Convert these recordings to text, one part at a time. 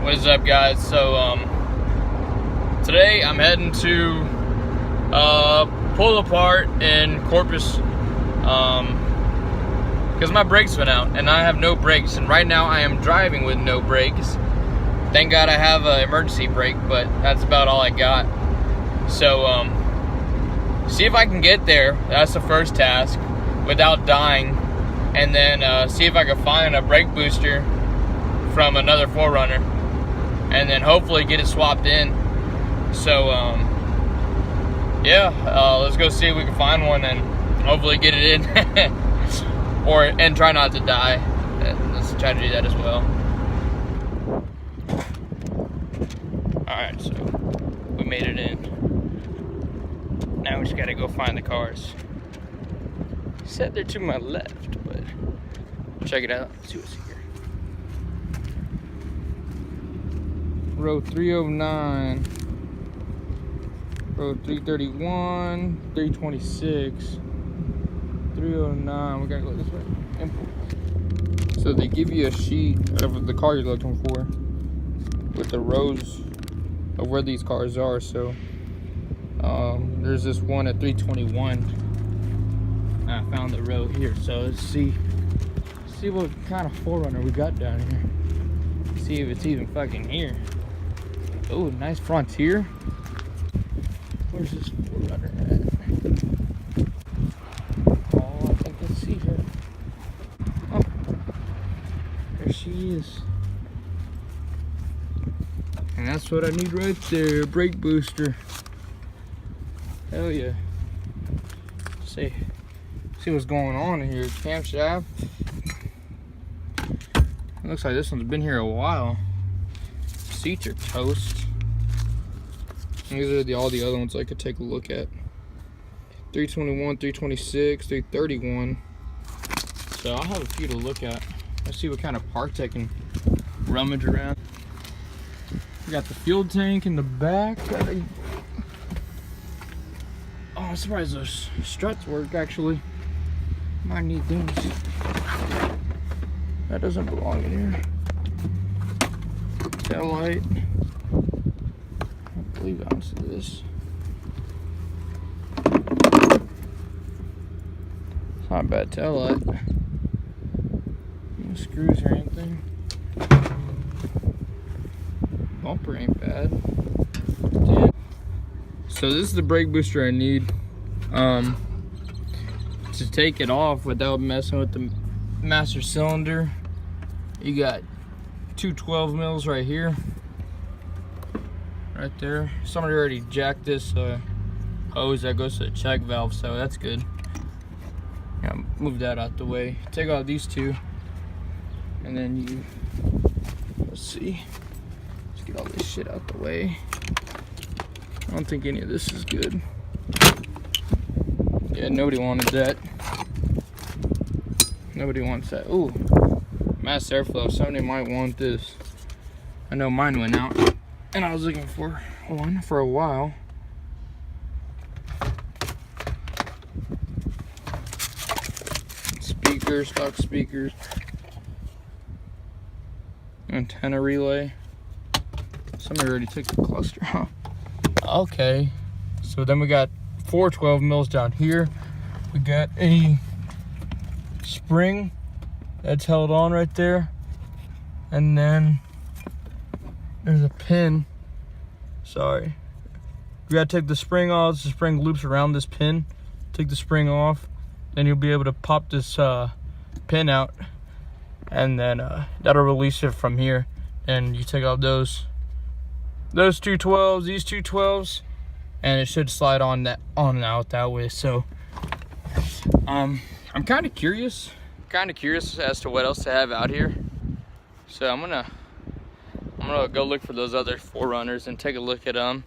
What is up, guys? So today I'm heading to pull apart in Corpus because my brakes went out and I have no brakes, and right now I am driving with no brakes. Thank God I have an emergency brake, but that's about all I got. So see if I can get there. That's the first task without dying, and then see if I can find a brake booster from another 4runner, and then hopefully get it swapped in. So yeah, let's go see if we can find one and hopefully get it in and try not to die. Let's try to do that as well. Alright, so we made it in. Now we just gotta go find the cars. Said they're to my left, but check it out. Let's see what's here. Road 309, road 331, 326, 309. We gotta go this way. So they give you a sheet of the car you're looking for with the rows of where these cars are. So there's this one at 321. I found the road here. So let's see what kind of 4runner we got down here. See if it's even fucking here. Oh, nice Frontier. Where's this 4runner at? Oh, I think I see her. Oh, there she is. And that's what I need right there, brake booster. Hell yeah. See what's going on in here. Camshaft. It looks like this one's been here a while. Seats are toast. These are all the other ones I could take a look at. 321, 326, 331. So I'll have a few to look at. Let's see what kind of parts I can rummage around. We got the fuel tank in the back. Oh, I'm surprised those struts work actually. Might need these. That doesn't belong in here. Tail light. I believe onto this. It's not a bad tail light. No screws or anything. Bumper ain't bad. Damn. So this is the brake booster I need to take it off without messing with the master cylinder. You got two 12 mils right here, right there. Somebody already jacked this hose that goes to the check valve, so that's good. Yeah, move that out the way. Take out these two, and then let's see. Let's get all this shit out the way. I don't think any of this is good. Yeah, nobody wanted that. Nobody wants that. Ooh, mass airflow. Somebody might want this. I know mine went out, and I was looking for one for a while. Speakers, stock speakers. Antenna relay. Somebody already took the cluster off. Okay, so then we got 4 12 mils down here. We got a spring that's held on right there, and then there's a pin. Sorry, you gotta take the spring off. The spring loops around this pin. Take the spring off, then you'll be able to pop this pin out, and then that'll release it from here. And you take out those 2 12s, these 2 12s, and it should slide on and out that way. So I'm kind of curious as to what else to have out here. So I'm gonna go look for those other 4runners and take a look at them.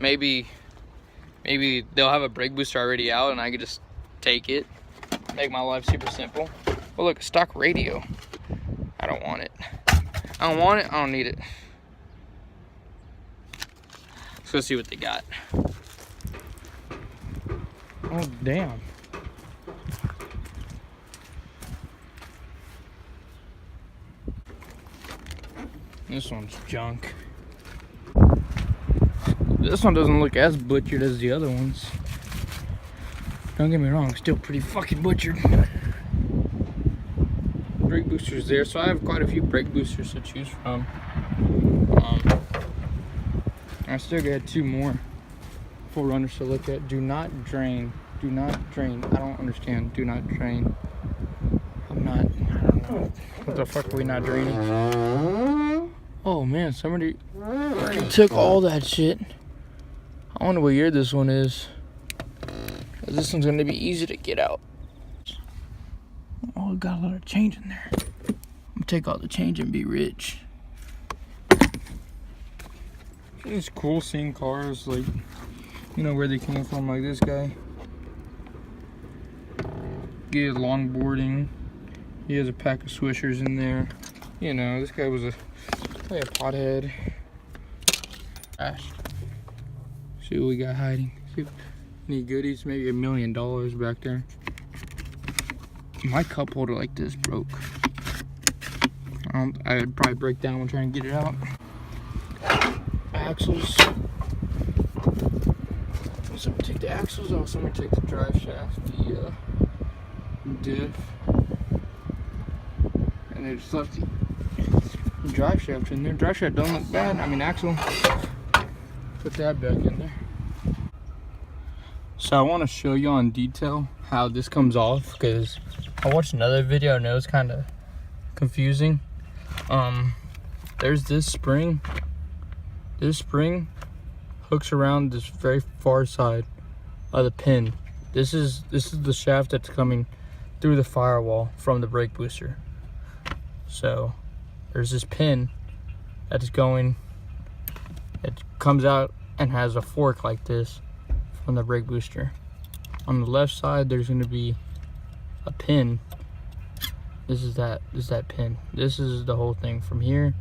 Maybe they'll have a brake booster already out, and I could just take it, make my life super simple. Oh look, stock radio. I don't want it. I don't need it. Let's go see what they got. Oh damn. This one's junk. This one doesn't look as butchered as the other ones. Don't get me wrong, still pretty fucking butchered. Brake boosters there, so I have quite a few brake boosters to choose from. I still got 2 more 4runners to look at. Do not drain. Do not drain. I don't understand. Do not drain. I don't know. What the fuck are we not draining? Oh man, somebody already took all that shit. I wonder what year this one is. This one's gonna be easy to get out. Oh, we got a lot of change in there. I'm gonna take all the change and be rich. It's cool seeing cars, like, you know, where they came from, like this guy. He had longboarding. He has a pack of swishers in there. You know, this guy was probably a pothead. Gosh. See what we got hiding. See any goodies? Maybe $1 million back there. My cup holder like this broke. I'd probably break down when trying to get it out. Axles. So I'm gonna take the axles off. So I'm gonna take the drive shaft, the diff, and they just left the drive shaft in there. Drive shaft don't look bad. I mean, axle. Put that back in there. So I want to show you on detail how this comes off, because I watched another video and it was kind of confusing. There's this spring. This spring hooks around this very far side of the pin. This is the shaft that's coming through the firewall from the brake booster. So there's this pin that's going, it comes out and has a fork like this from the brake booster. On the left side there's going to be a pin. This is that pin. This is the whole thing from here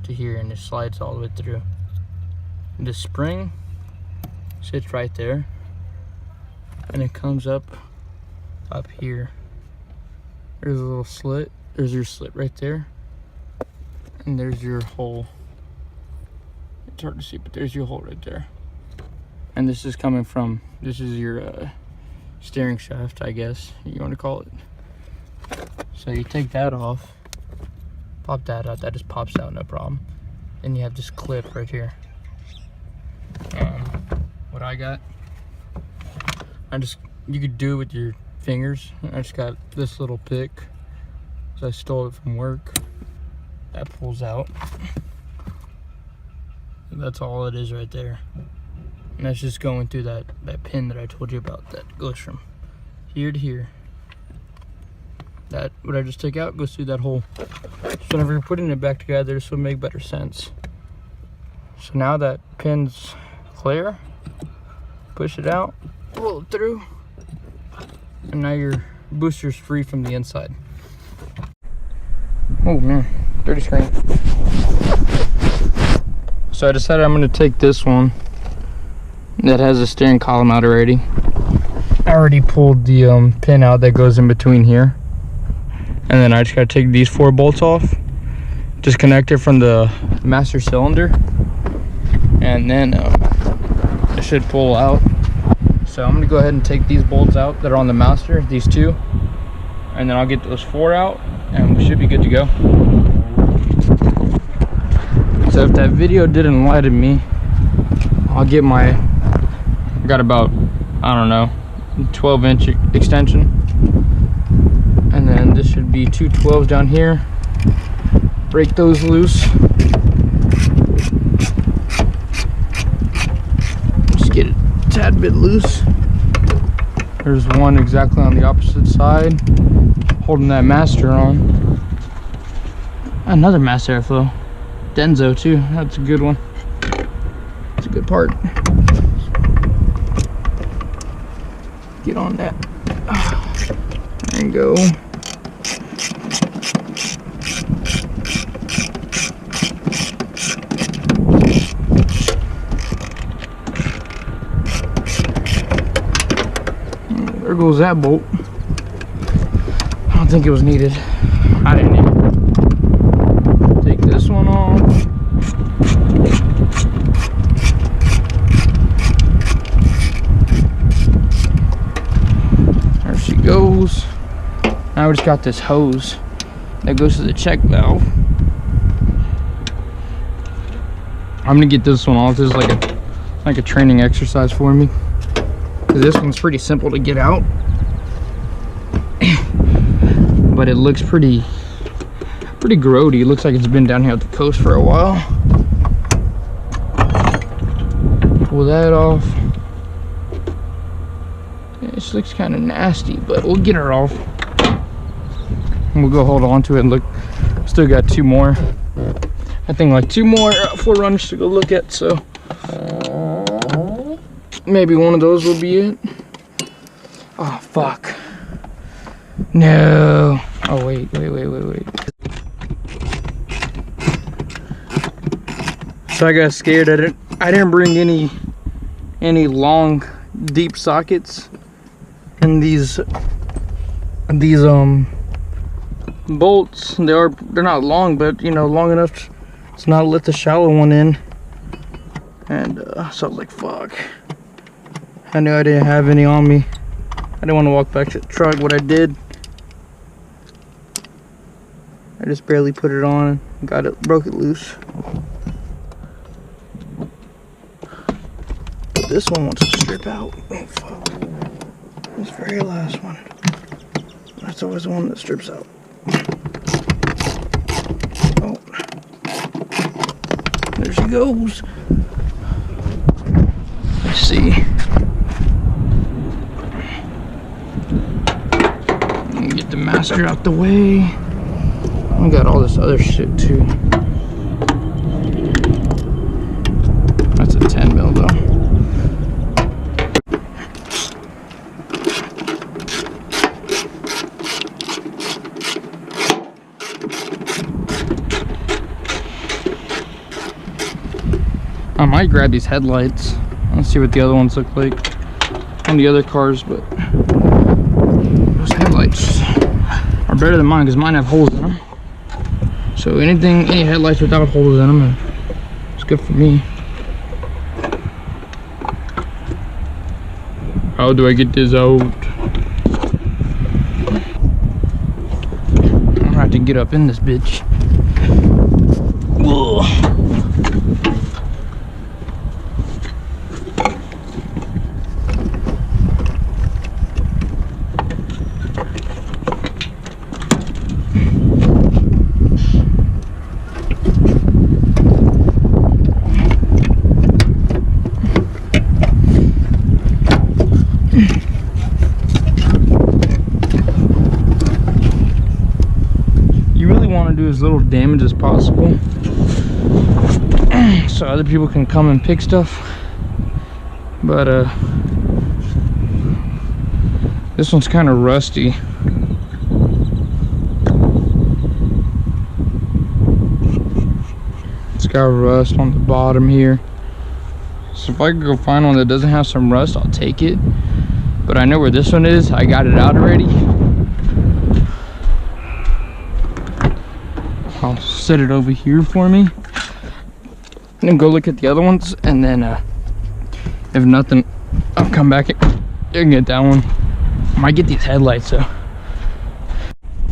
to here, and it slides all the way through. The spring sits right there, and it comes up here. There's a little slit. There's your slit right there, and there's your hole. It's hard to see, but there's your hole right there. And this is coming from, this is your steering shaft, I guess you want to call it. So you take that off, pop that out. That just pops out, no problem. Then you have this clip right here. What I got, you could do it with your fingers. I just got this little pick, so I stole it from work. That pulls out. And that's all it is right there. And that's just going through that pin that I told you about that goes from here to here. That, what I just took out, goes through that hole. So whenever you're putting it back together, this will make better sense. So now that pin's clear, push it out, pull it through, and now your booster's free from the inside. Oh man, dirty screen. So I decided I'm gonna take this one that has a steering column out already. I already pulled the pin out that goes in between here. And then I just gotta take these 4 bolts off, disconnect it from the master cylinder, and then it should pull out. So I'm gonna go ahead and take these bolts out that are on the master, these 2, and then I'll get those 4 out, and we should be good to go. So if that video didn't enlighten me, I'll get I got about, I don't know, 12-inch extension. And then this should be 2 12s down here. Break those loose. Just get it a tad bit loose. There's one exactly on the opposite side, holding that master on. Another master airflow. Denso too, that's a good one. It's a good part. Get on that. There you go. There goes that bolt. I don't think it was needed. I didn't need it. Take this one off. it's got this hose that goes to the check valve. I'm gonna get this one off. This is like a training exercise for me. This one's pretty simple to get out, but it looks pretty grody. It looks like it's been down here at the coast for a while. Pull that off. Yeah, this looks kind of nasty, but we'll get her off. And we'll go hold on to it and look. Still got two more. I think like two more 4runners to go look at, so maybe one of those will be it. Oh fuck. No. Oh wait. So I got scared. I didn't bring any long deep sockets, and these bolts, they're not long, but you know, long enough to not let the shallow one in. And so I was like, fuck. I knew I didn't have any on me. I didn't want to walk back to the truck. What I did, I just barely put it on and broke it loose. But this one wants to strip out. Oh fuck. This very last one. That's always the one that strips out. Oh. There she goes. Let's see. Get the master out the way. I got all this other shit too. That's a 10 mil though. I might grab these headlights. Let's see what the other ones look like on the other cars, but those headlights are better than mine because mine have holes in them. So any headlights without holes in them, it's good for me. How do I get this out? I'm gonna have to get up in this bitch. Ugh. Do as little damage as possible so other people can come and pick stuff, but this one's kind of rusty. It's got rust on the bottom here, so if I could go find one that doesn't have some rust, I'll take it, but I know where this one is. I got it out already. I'll set it over here for me and then go look at the other ones, and then if nothing, I'll come back and get that one. I might get these headlights though.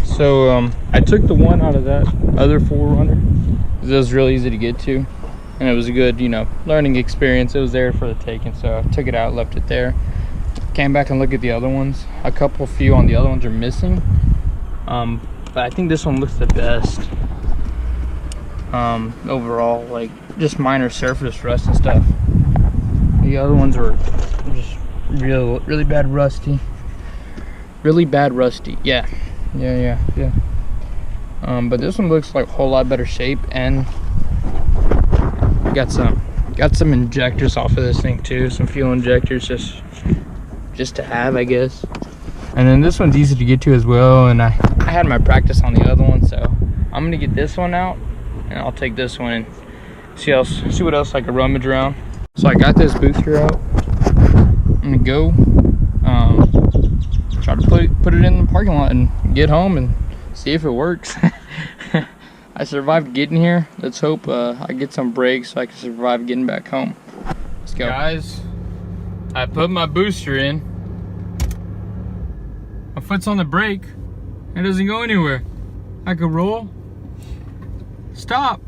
So I took the one out of that other 4runner because it was really easy to get to, and it was a good, you know, learning experience. It was there for the taking, so I took it out, left it there, came back and looked at the other ones. A few on the other ones are missing, but I think this one looks the best. Overall, like just minor surface rust and stuff. The other ones were just really bad rusty. Yeah. But this one looks like a whole lot better shape, and got some injectors off of this thing too, some fuel injectors just to have, I guess. And then this one's easy to get to as well, and I had my practice on the other one, so I'm gonna get this one out and I'll take this one and see what else I can rummage around. So I got this booster out. I'm gonna go try to put it in the parking lot and get home and see if it works. I survived getting here. Let's hope I get some brakes so I can survive getting back home. Let's go. Guys, I put my booster in. My foot's on the brake. It doesn't go anywhere. I could roll. Stop.